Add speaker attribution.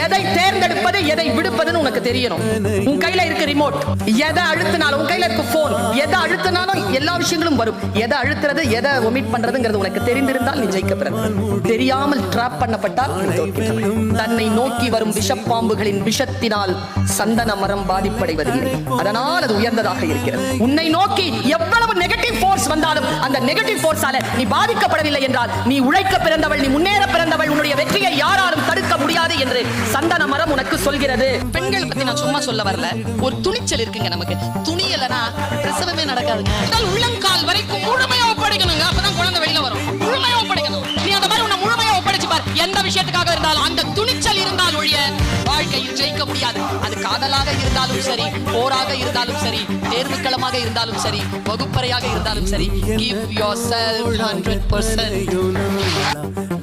Speaker 1: எதை தேர்ந்தெடுப்பது எதை விடுப்பதுன்னு உனக்கு தெரியணும். உன் கையில இருக்க ரிமோட், எதை அழுத்தினாலும் உன் கையில இருக்க போன், எதை அழுத்தினாலும் எல்லா விஷயங்களும் வரும். எதை அழுத்துறது எதை ஒமிட் பண்றதுங்கிறது உனக்கு தெரிந்திருந்தால் நீ ஜெயிக்க பிறகு. தெரியாமல் டிராப் பண்ணப்பட்டால் தன்னை நோக்கி வரும் விஷப்பாம்புகளின் விஷத்தினால் சந்தன மரம் பாதிப்படைவதில்லை. அதனால் அது உயர்ந்ததாக இருக்கிறது. உன்னை நோக்கி எவ்வளவு நெகட்டிவ் ஃபோர்ஸ் வந்தாலும் அந்த நெகட்டிவ் ஃபோர்ஸால நீ பாதிக்கப்படவில்லை என்றால் நீ உழைக்க பிறந்தவள், நீ முன்னேற பிறந்தவள். உன்னுடைய வெற்றியை யாராலும் தடுக்க முடியாது என்று சந்தன மரம் உனக்கு சொல்கிறது. பெண்கள் பத்தி நான் சும்மா சொல்ல வரல, ஒரு துணிச்சல் இருக்குங்க நமக்கு. துணியலனா பிரசவமே நடக்காதுங்க. உள்ளங்கால் வரைக்கும் முழுமையா ஒப்படைக்கணுங்க. அப்பதான் குழந்தை வெளியில வரும். முழுமையா ஒப்படைக்கணும். நீ அந்த மாதிரி உன்னை முழுமையா ஒப்படைச்சு பார். எந்த விஷயத்துக்காக இருந்தாலும் அந்த துணிச்சல் இருந்தால் ஒழிய வாழ்க்கையில் ஜெயிக்க முடியாது. அது காதலாக இருந்தாலும் சரி, போராக இருந்தாலும் சரி, தேர்வுக்களமாக இருந்தாலும் சரி, வகுப்பறையாக இருந்தாலும் சரி. Give yourself 100%.